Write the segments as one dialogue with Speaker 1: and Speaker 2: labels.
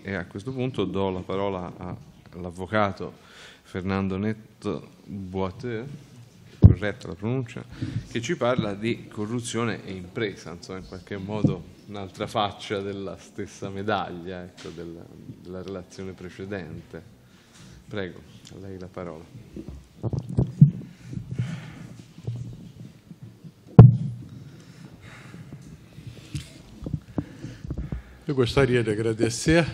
Speaker 1: e a questo punto do la parola all'avvocato Fernando Netto Boiteux, corretta la pronuncia, che ci parla di corruzione e impresa, insomma, in qualche modo un'altra faccia della stessa medaglia, ecco, della relazione precedente. Prego, a lei la parola.
Speaker 2: Eu gostaria de agradecer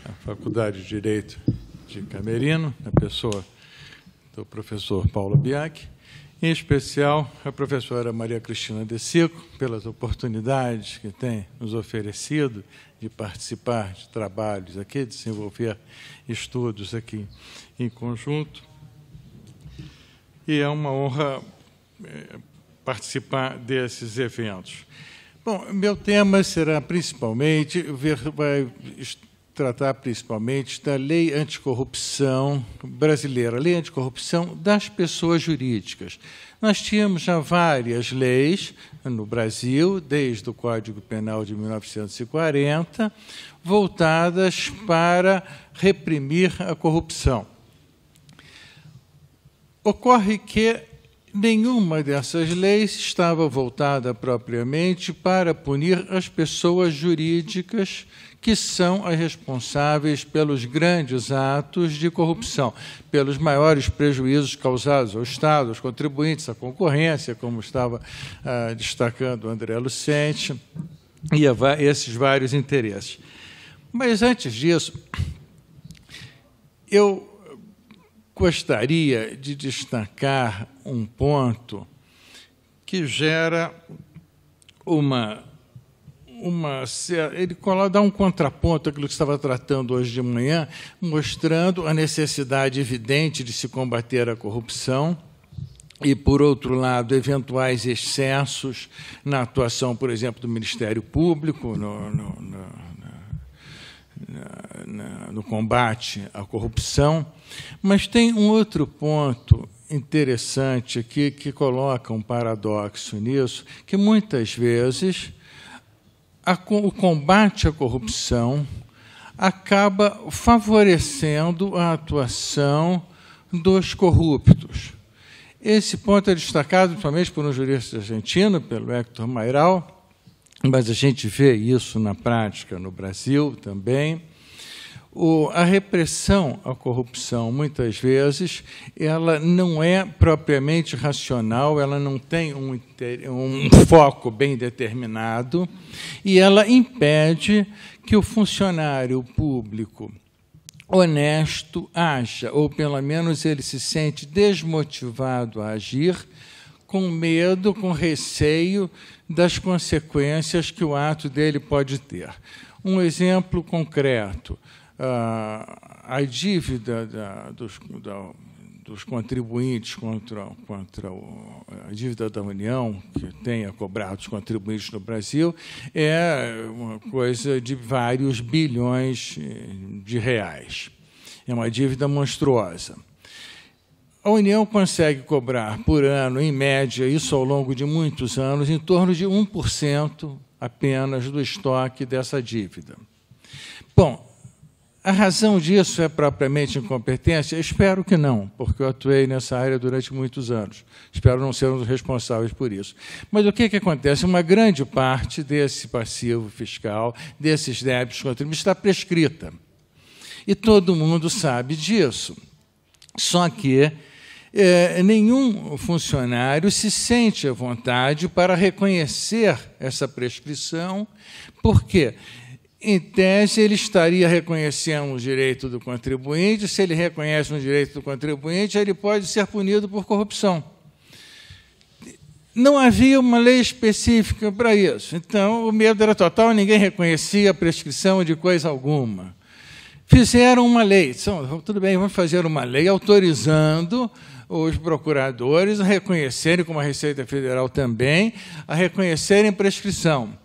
Speaker 2: à Faculdade de Direito de Camerino, na pessoa do professor Paulo Biak, em especial a professora Maria Cristina De Sico, pelas oportunidades que tem nos oferecido de participar de trabalhos aqui, de desenvolver estudos aqui em conjunto. E é uma honra participar desses eventos. Bom, meu tema será principalmente, vai tratar principalmente da lei anticorrupção brasileira, lei anticorrupção das pessoas jurídicas. Nós tínhamos já várias leis no Brasil, desde o Código Penal de 1940, voltadas para reprimir a corrupção. Ocorre que nenhuma dessas leis estava voltada propriamente para punir as pessoas jurídicas que são as responsáveis pelos grandes atos de corrupção, pelos maiores prejuízos causados ao Estado, aos contribuintes, à concorrência, como estava destacando o André Lucente, e a esses vários interesses. Mas, antes disso, eu gostaria de destacar um ponto que gera ele dá um contraponto àquilo que estava tratando hoje de manhã, mostrando a necessidade evidente de se combater a corrupção e, por outro lado, eventuais excessos na atuação, por exemplo, do Ministério Público, no combate à corrupção. Mas tem um outro ponto interessante aqui que coloca um paradoxo nisso, que muitas vezes o combate à corrupção acaba favorecendo a atuação dos corruptos. Esse ponto é destacado principalmente por um jurista argentino, pelo Héctor Mayral, mas a gente vê isso na prática no Brasil também. A repressão à corrupção, muitas vezes, ela não é propriamente racional, ela não tem um foco bem determinado, e ela impede que o funcionário público honesto haja, ou pelo menos ele se sente desmotivado a agir, com medo, com receio das consequências que o ato dele pode ter. Um exemplo concreto: a dívida dos contribuintes contra a dívida da União, que tem a cobrar dos contribuintes no Brasil, é uma coisa de vários bilhões de reais. É uma dívida monstruosa. A União consegue cobrar por ano, em média, isso ao longo de muitos anos, em torno de 1% apenas do estoque dessa dívida. Bom, a razão disso é propriamente incompetência? Espero que não, porque eu atuei nessa área durante muitos anos. Espero não ser um dos responsáveis por isso. Mas o que acontece? Uma grande parte desse passivo fiscal, desses débitos contribuintes, está prescrita. E todo mundo sabe disso. Só que nenhum funcionário se sente à vontade para reconhecer essa prescrição. Por quê? Em tese, ele estaria reconhecendo o direito do contribuinte. Se ele reconhece o direito do contribuinte, ele pode ser punido por corrupção. Não havia uma lei específica para isso. Então, o medo era total, ninguém reconhecia a prescrição de coisa alguma. Fizeram uma lei. Tudo bem, vamos fazer uma lei autorizando os procuradores a reconhecerem, como a Receita Federal também, a reconhecerem prescrição.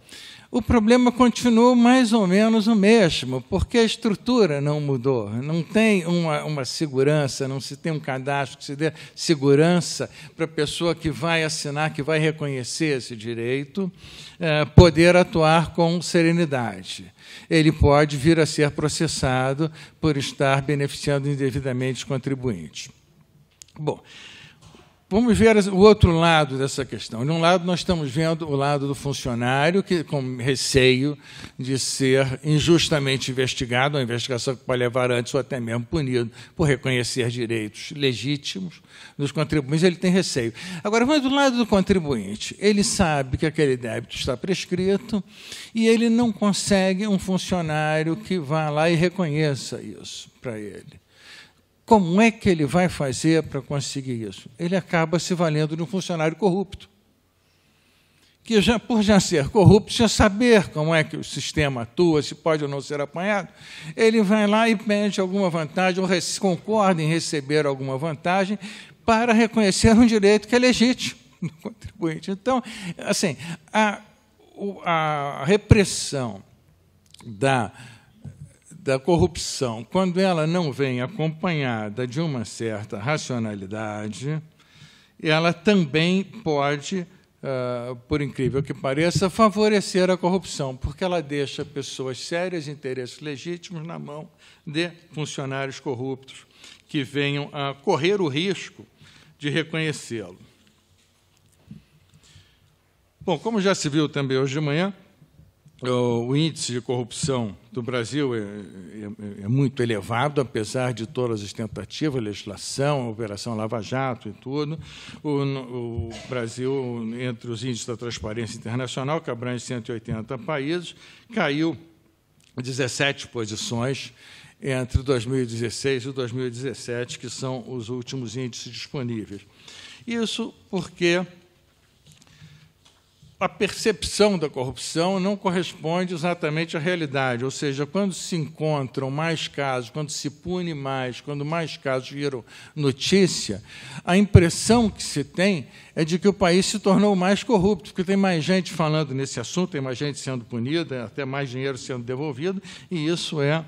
Speaker 2: o problema continua mais ou menos o mesmo, porque a estrutura não mudou. Não tem uma segurança, não se tem um cadastro que se dê segurança para a pessoa que vai assinar, que vai reconhecer esse direito, poder atuar com serenidade. Ele pode vir a ser processado por estar beneficiando indevidamente os contribuintes. Bom, vamos ver o outro lado dessa questão. De um lado, nós estamos vendo o lado do funcionário, que, com receio de ser injustamente investigado, uma investigação que pode levar antes ou até mesmo punido por reconhecer direitos legítimos dos contribuintes, ele tem receio. Agora, vamos do lado do contribuinte. Ele sabe que aquele débito está prescrito e ele não consegue um funcionário que vá lá e reconheça isso para ele. Como é que ele vai fazer para conseguir isso? Ele acaba se valendo de um funcionário corrupto, que, por já ser corrupto, já saber como é que o sistema atua, se pode ou não ser apanhado, ele vai lá e pede alguma vantagem, ou concorda em receber alguma vantagem, para reconhecer um direito que é legítimo do contribuinte. Então, assim, a repressão da corrupção, quando ela não vem acompanhada de uma certa racionalidade, ela também pode, por incrível que pareça, favorecer a corrupção, porque ela deixa pessoas sérias, interesses legítimos na mão de funcionários corruptos que venham a correr o risco de reconhecê-lo. Bom, como já se viu também hoje de manhã, o índice de corrupção do Brasil é muito elevado, apesar de todas as tentativas, a legislação, a Operação Lava Jato e tudo. O Brasil, entre os índices da Transparência Internacional, que abrange 180 países, caiu 17 posições entre 2016 e 2017, que são os últimos índices disponíveis. Isso porque a percepção da corrupção não corresponde exatamente à realidade, ou seja, quando se encontram mais casos, quando se pune mais, quando mais casos viram notícia, a impressão que se tem é de que o país se tornou mais corrupto, porque tem mais gente falando nesse assunto, tem mais gente sendo punida, até mais dinheiro sendo devolvido, e isso é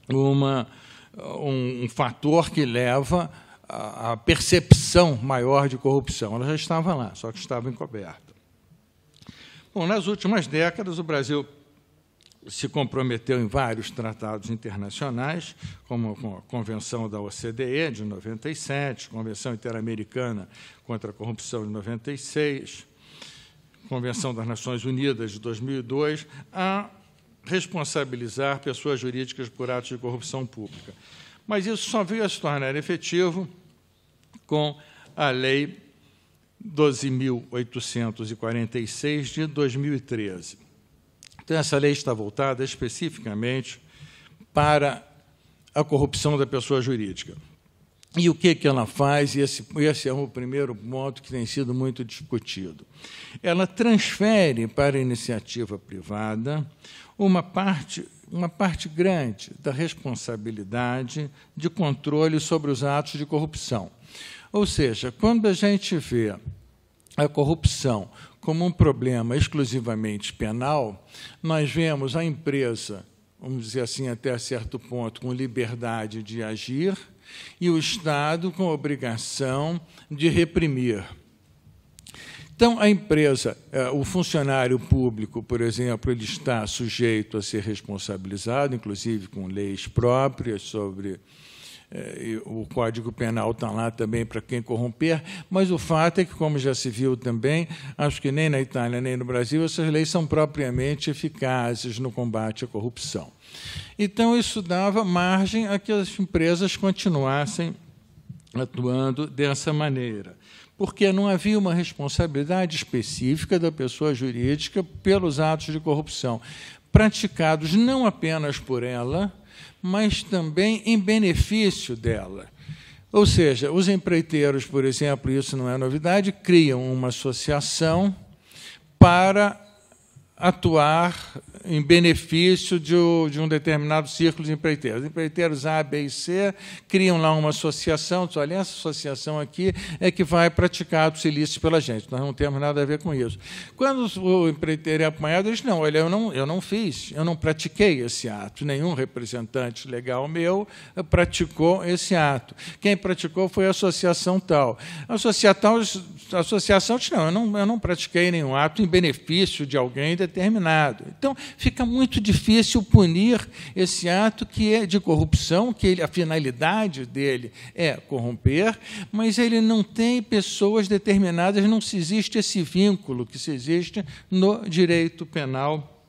Speaker 2: um fator que leva à percepção maior de corrupção. Ela já estava lá, só que estava encoberta. Bom, nas últimas décadas, o Brasil se comprometeu em vários tratados internacionais, como a Convenção da OCDE, de 97, Convenção Interamericana contra a Corrupção, de 96, Convenção das Nações Unidas, de 2002, a responsabilizar pessoas jurídicas por atos de corrupção pública. Mas isso só veio a se tornar efetivo com a Lei 12.846, de 2013. Então, essa lei está voltada especificamente para a corrupção da pessoa jurídica. E o que ela faz? E esse é o primeiro ponto que tem sido muito discutido. Ela transfere para a iniciativa privada uma parte grande da responsabilidade de controle sobre os atos de corrupção. Ou seja, quando a gente vê a corrupção como um problema exclusivamente penal, nós vemos a empresa, vamos dizer assim, até certo ponto, com liberdade de agir, e o Estado com obrigação de reprimir. Então, a empresa, o funcionário público, por exemplo, ele está sujeito a ser responsabilizado, inclusive com leis próprias sobre... o Código Penal está lá também para quem corromper, mas o fato é que, como já se viu também, acho que nem na Itália nem no Brasil, essas leis são propriamente eficazes no combate à corrupção. Então, isso dava margem a que as empresas continuassem atuando dessa maneira, porque não havia uma responsabilidade específica da pessoa jurídica pelos atos de corrupção, praticados não apenas por ela, mas também em benefício dela. Ou seja, os empreiteiros, por exemplo, isso não é novidade, criam uma associação para atuar em benefício de um determinado círculo de empreiteiros. Os empreiteiros A, B e C criam lá uma associação, dizem, olha, essa associação aqui é que vai praticar atos ilícitos pela gente, nós não temos nada a ver com isso. Quando o empreiteiro é apanhado, ele diz, não, olha, eu não fiz, eu não pratiquei esse ato, nenhum representante legal meu praticou esse ato. Quem praticou foi a associação tal. A associação diz, não, eu não pratiquei nenhum ato em benefício de alguém determinado. Então, fica muito difícil punir esse ato que é de corrupção, que a finalidade dele é corromper, mas ele não tem pessoas determinadas, não se existe esse vínculo que se existe no direito penal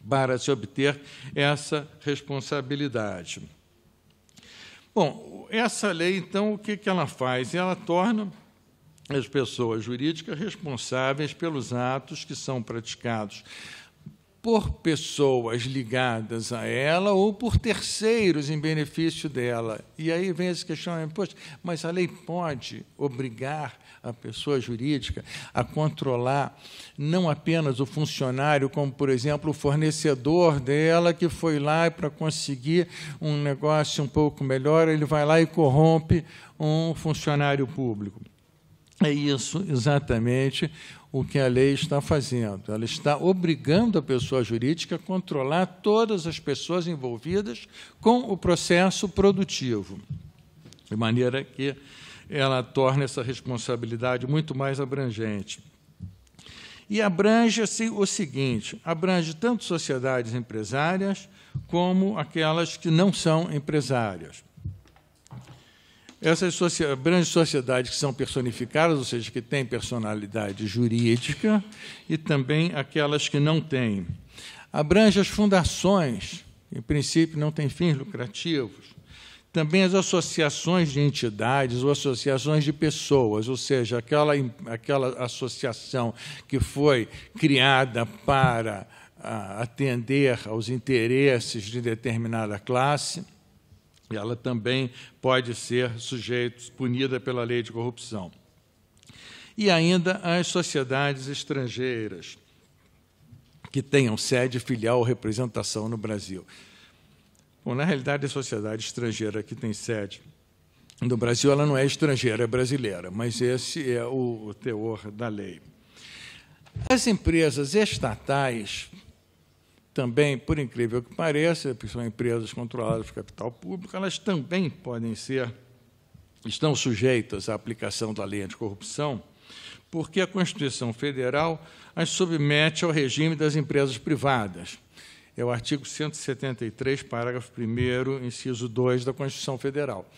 Speaker 2: para se obter essa responsabilidade. Bom, essa lei, então, o que ela faz? Ela torna as pessoas jurídicas responsáveis pelos atos que são praticados por pessoas ligadas a ela ou por terceiros em benefício dela. E aí vem esse questionamento, poxa, mas a lei pode obrigar a pessoa jurídica a controlar não apenas o funcionário, como, por exemplo, o fornecedor dela, que foi lá para conseguir um negócio um pouco melhor, ele vai lá e corrompe um funcionário público. É isso exatamente o que a lei está fazendo. Ela está obrigando a pessoa jurídica a controlar todas as pessoas envolvidas com o processo produtivo, de maneira que ela torna essa responsabilidade muito mais abrangente. E abrange assim, o seguinte, abrange tanto sociedades empresárias como aquelas que não são empresárias. Essas abrange sociedades que são personificadas, ou seja, que têm personalidade jurídica, e também aquelas que não têm. Abrange as fundações, em princípio não têm fins lucrativos. Também as associações de entidades ou associações de pessoas, ou seja, aquela associação que foi criada para atender aos interesses de determinada classe, ela também pode ser punida pela lei de corrupção. E ainda as sociedades estrangeiras que tenham sede, filial ou representação no Brasil. Bom, na realidade, a sociedade estrangeira que tem sede no Brasil, ela não é estrangeira, é brasileira, mas esse é o teor da lei. As empresas estatais também, por incrível que pareça, são empresas controladas por capital público, elas também estão sujeitas à aplicação da lei anticorrupção, porque a Constituição Federal as submete ao regime das empresas privadas. É o artigo 173, parágrafo 1º, inciso 2 da Constituição Federal.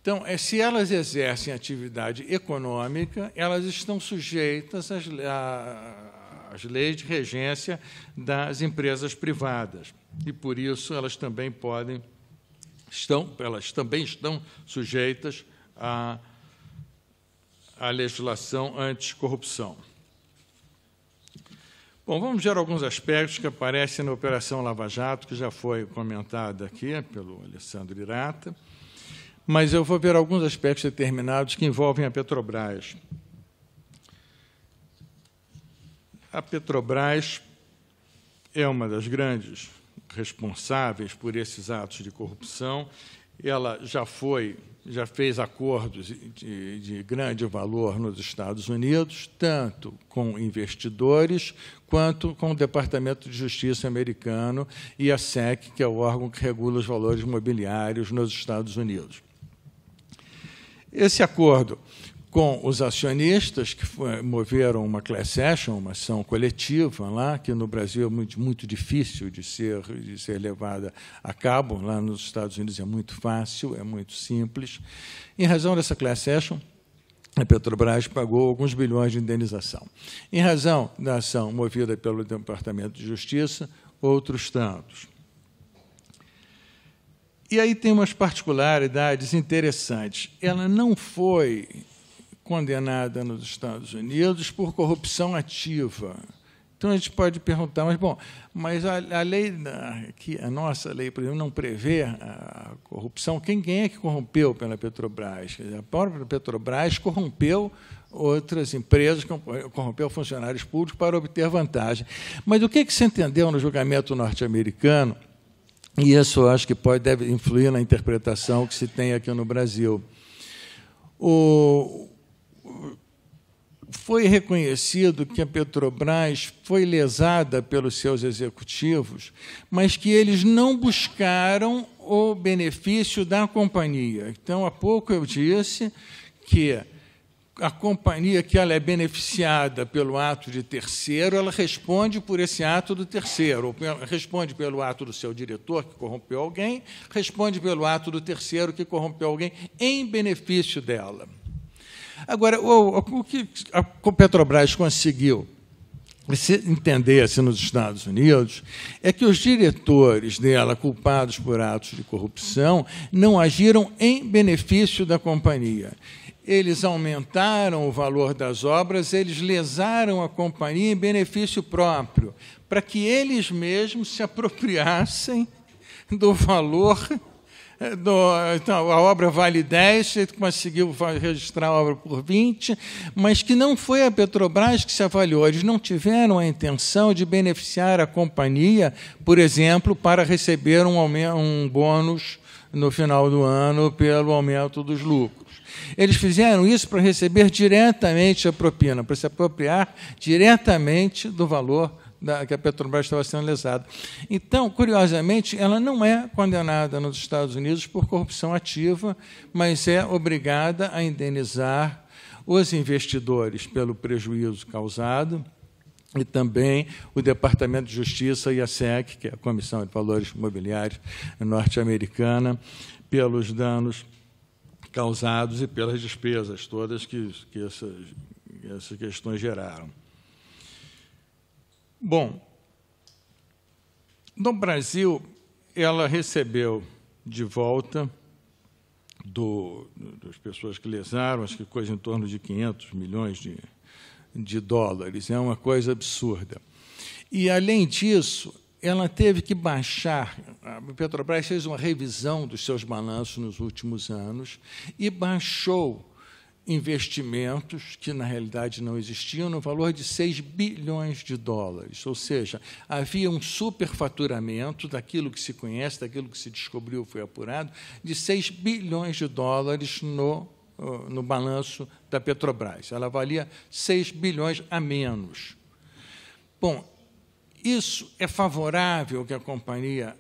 Speaker 2: Então, se elas exercem atividade econômica, elas estão sujeitas às leis de regência das empresas privadas. E, por isso, elas também estão sujeitas à legislação anticorrupção. Bom, vamos ver alguns aspectos que aparecem na Operação Lava Jato, que já foi comentada aqui pelo Alessandro Irata, mas eu vou ver alguns aspectos determinados que envolvem a Petrobras. A Petrobras é uma das grandes responsáveis por esses atos de corrupção. Ela já fez acordos de grande valor nos Estados Unidos, tanto com investidores quanto com o Departamento de Justiça americano e a SEC, que é o órgão que regula os valores imobiliários nos Estados Unidos. Esse acordo com os acionistas, que moveram uma class action, uma ação coletiva lá, que no Brasil é muito difícil de ser levada a cabo, lá nos Estados Unidos é muito fácil, é muito simples. Em razão dessa class action, a Petrobras pagou alguns bilhões de indenização. Em razão da ação movida pelo Departamento de Justiça, outros tantos. E aí tem umas particularidades interessantes. Ela não foi condenada nos Estados Unidos por corrupção ativa. Então, a gente pode perguntar, mas a lei, a nossa lei, por exemplo, não prevê a corrupção. Quem é que corrompeu pela Petrobras? A própria Petrobras corrompeu outras empresas, corrompeu funcionários públicos para obter vantagem. Mas o que se entendeu no julgamento norte-americano, e isso eu acho que deve influir na interpretação que se tem aqui no Brasil, foi reconhecido que a Petrobras foi lesada pelos seus executivos, mas que eles não buscaram o benefício da companhia. Então, há pouco eu disse que a companhia que ela é beneficiada pelo ato de terceiro, ela responde por esse ato do terceiro, ou responde pelo ato do seu diretor, que corrompeu alguém, responde pelo ato do terceiro, que corrompeu alguém, em benefício dela. Agora, o que a Petrobras conseguiu entender-se nos Estados Unidos é que os diretores dela, culpados por atos de corrupção, não agiram em benefício da companhia. Eles aumentaram o valor das obras, eles lesaram a companhia em benefício próprio, para que eles mesmos se apropriassem do valor. Então, a obra vale 10, você conseguiu registrar a obra por 20, mas que não foi a Petrobras que se avaliou. Eles não tiveram a intenção de beneficiar a companhia, por exemplo, para receber um bônus no final do ano pelo aumento dos lucros. Eles fizeram isso para receber diretamente a propina, para se apropriar diretamente do valor que a Petrobras estava sendo lesada. Então, curiosamente, ela não é condenada nos Estados Unidos por corrupção ativa, mas é obrigada a indenizar os investidores pelo prejuízo causado e também o Departamento de Justiça e a SEC, que é a Comissão de Valores Imobiliários norte-americana, pelos danos causados e pelas despesas todas que essas questões geraram. Bom, no Brasil, ela recebeu de volta das pessoas que lesaram, acho que coisa em torno de 500 milhões de dólares. É uma coisa absurda. E, além disso, ela teve que baixar. A Petrobras fez uma revisão dos seus balanços nos últimos anos e baixou investimentos que, na realidade, não existiam, no valor de 6 bilhões de dólares. Ou seja, havia um superfaturamento daquilo que se conhece, daquilo que se descobriu, foi apurado, de 6 bilhões de dólares no balanço da Petrobras. Ela valia 6 bilhões a menos. Bom, isso é favorável que a companhia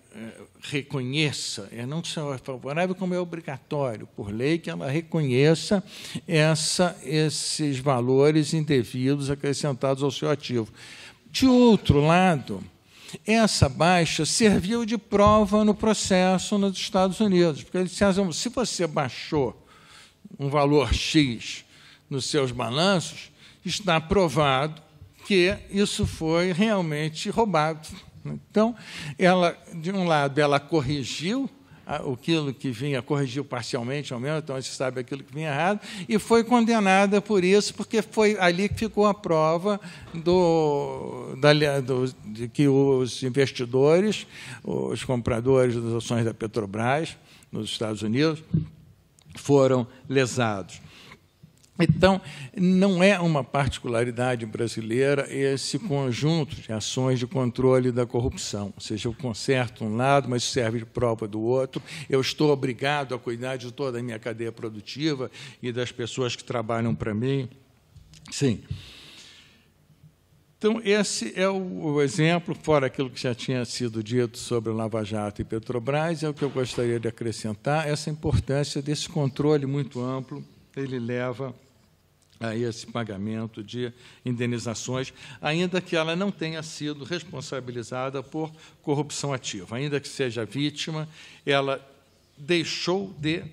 Speaker 2: reconheça, não só é favorável, como é obrigatório, por lei, que ela reconheça esses valores indevidos acrescentados ao seu ativo. De outro lado, essa baixa serviu de prova no processo nos Estados Unidos, porque eles disseram, se você baixou um valor X nos seus balanços, está provado que isso foi realmente roubado. Então, ela, de um lado, ela corrigiu aquilo que vinha, corrigiu parcialmente, ao menos, então a gente sabe aquilo que vinha errado, e foi condenada por isso, porque foi ali que ficou a prova de que os investidores, os compradores das ações da Petrobras, nos Estados Unidos, foram lesados. Então, não é uma particularidade brasileira esse conjunto de ações de controle da corrupção. Ou seja, eu conserto um lado, mas serve de prova do outro. Eu estou obrigado a cuidar de toda a minha cadeia produtiva e das pessoas que trabalham para mim. Sim. Então, esse é o exemplo, fora aquilo que já tinha sido dito sobre o Lava Jato e Petrobras, é o que eu gostaria de acrescentar, essa importância desse controle muito amplo, ele leva a esse pagamento de indenizações, ainda que ela não tenha sido responsabilizada por corrupção ativa. Ainda que seja vítima, ela deixou de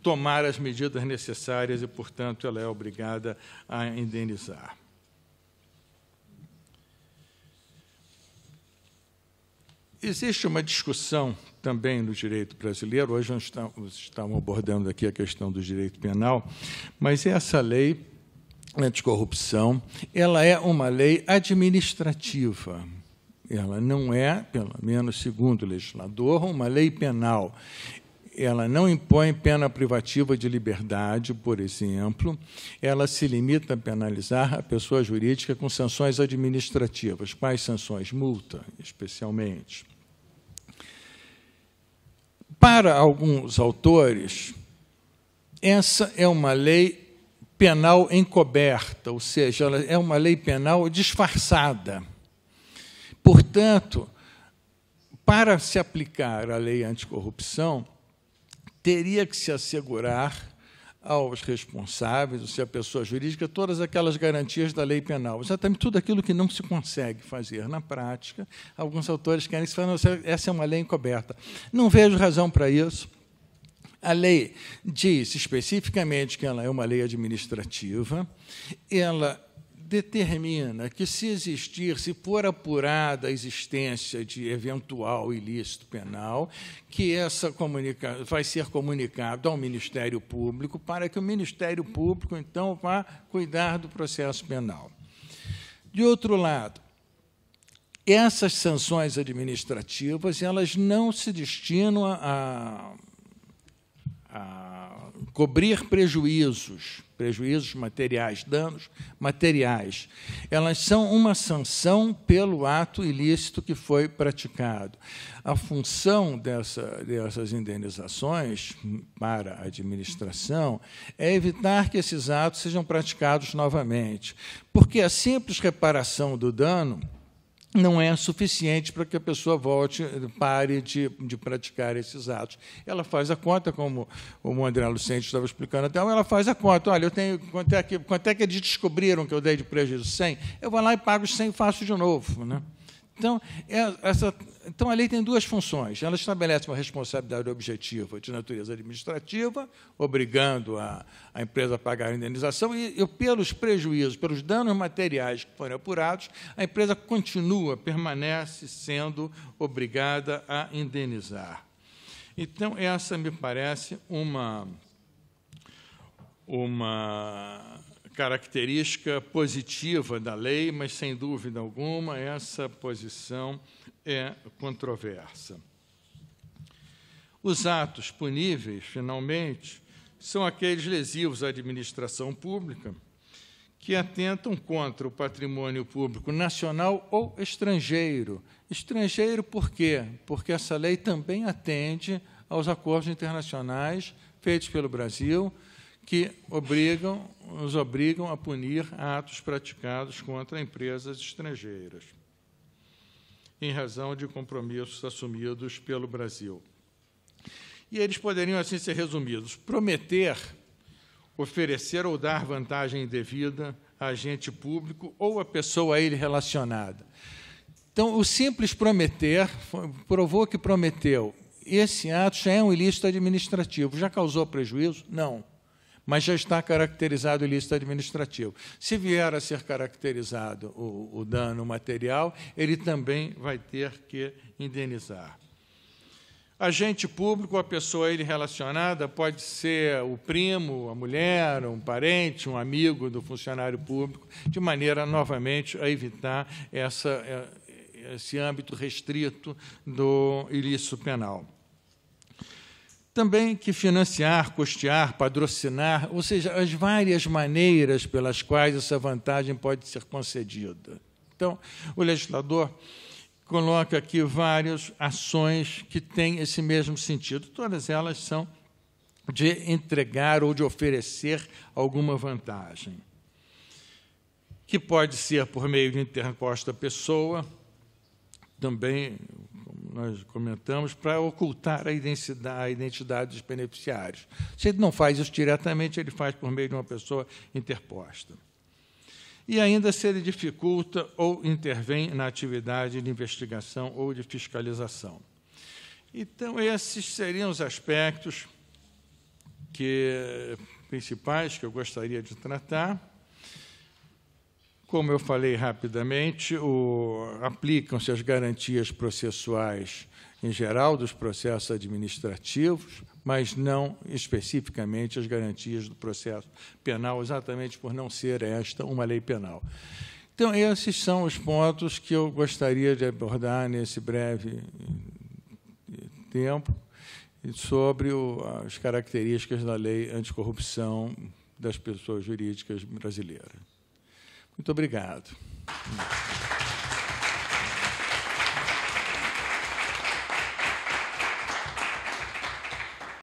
Speaker 2: tomar as medidas necessárias e, portanto, ela é obrigada a indenizar. Existe uma discussão também no direito brasileiro, hoje nós estamos abordando aqui a questão do direito penal, mas essa lei anticorrupção, ela é uma lei administrativa. Ela não é, pelo menos segundo o legislador, uma lei penal. Ela não impõe pena privativa de liberdade, por exemplo. Ela se limita a penalizar a pessoa jurídica com sanções administrativas. Quais sanções? Multa, especialmente. Para alguns autores, essa é uma lei penal encoberta, ou seja, ela é uma lei penal disfarçada. Portanto, para se aplicar a lei anticorrupção, teria que se assegurar aos responsáveis, ou seja, a pessoa jurídica, todas aquelas garantias da lei penal. Exatamente tudo aquilo que não se consegue fazer na prática. Alguns autores querem se falar, essa é uma lei encoberta. Não vejo razão para isso. A lei diz especificamente que ela é uma lei administrativa, ela determina que, se for apurada a existência de eventual ilícito penal, que essa vai ser comunicado ao Ministério Público, para que o Ministério Público, então, vá cuidar do processo penal. De outro lado, essas sanções administrativas, elas não se destinam a cobrir prejuízos materiais, danos materiais. Elas são uma sanção pelo ato ilícito que foi praticado. A função dessas indenizações para a administração é evitar que esses atos sejam praticados novamente, porque a simples reparação do dano não é suficiente para que a pessoa pare de praticar esses atos. Ela faz a conta, como o André Lucente estava explicando até, ela faz a conta. Olha, eu tenho quanto é que eles descobriram que eu dei de prejuízo? 100? Eu vou lá e pago os 100 e faço de novo, né? Então, a lei tem duas funções. Ela estabelece uma responsabilidade objetiva de natureza administrativa, obrigando a empresa a pagar a indenização, e pelos prejuízos, pelos danos materiais que forem apurados, a empresa permanece sendo obrigada a indenizar. Então, essa me parece uma característica positiva da lei, mas, sem dúvida alguma, essa posição é controversa. Os atos puníveis, finalmente, são aqueles lesivos à administração pública que atentam contra o patrimônio público nacional ou estrangeiro. Estrangeiro por quê? Porque essa lei também atende aos acordos internacionais feitos pelo Brasil, que nos obrigam a punir atos praticados contra empresas estrangeiras, em razão de compromissos assumidos pelo Brasil. E eles poderiam, assim, ser resumidos: prometer, oferecer ou dar vantagem indevida a agente público ou a pessoa a ele relacionada. Então, o simples prometer provou que prometeu. Esse ato já é um ilícito administrativo. Já causou prejuízo? Não. Mas já está caracterizado o ilícito administrativo. Se vier a ser caracterizado o dano material, ele também vai ter que indenizar. Agente público, a pessoa a ele relacionada, pode ser o primo, a mulher, um parente, um amigo do funcionário público, de maneira, novamente, a evitar esse âmbito restrito do ilícito penal. Também que financiar, custear, patrocinar, ou seja, as várias maneiras pelas quais essa vantagem pode ser concedida. Então, o legislador coloca aqui várias ações que têm esse mesmo sentido. Todas elas são de entregar ou de oferecer alguma vantagem, que pode ser por meio de interposta pessoa, também, como nós comentamos, para ocultar a identidade dos beneficiários. Se ele não faz isso diretamente, ele faz por meio de uma pessoa interposta. E ainda se ele dificulta ou intervém na atividade de investigação ou de fiscalização. Então, esses seriam os aspectos principais que eu gostaria de tratar. Como eu falei rapidamente, aplicam-se as garantias processuais em geral, dos processos administrativos, mas não especificamente as garantias do processo penal, exatamente por não ser esta uma lei penal. Então, esses são os pontos que eu gostaria de abordar nesse breve tempo sobre as características da lei anticorrupção das pessoas jurídicas brasileiras. Muito obrigado.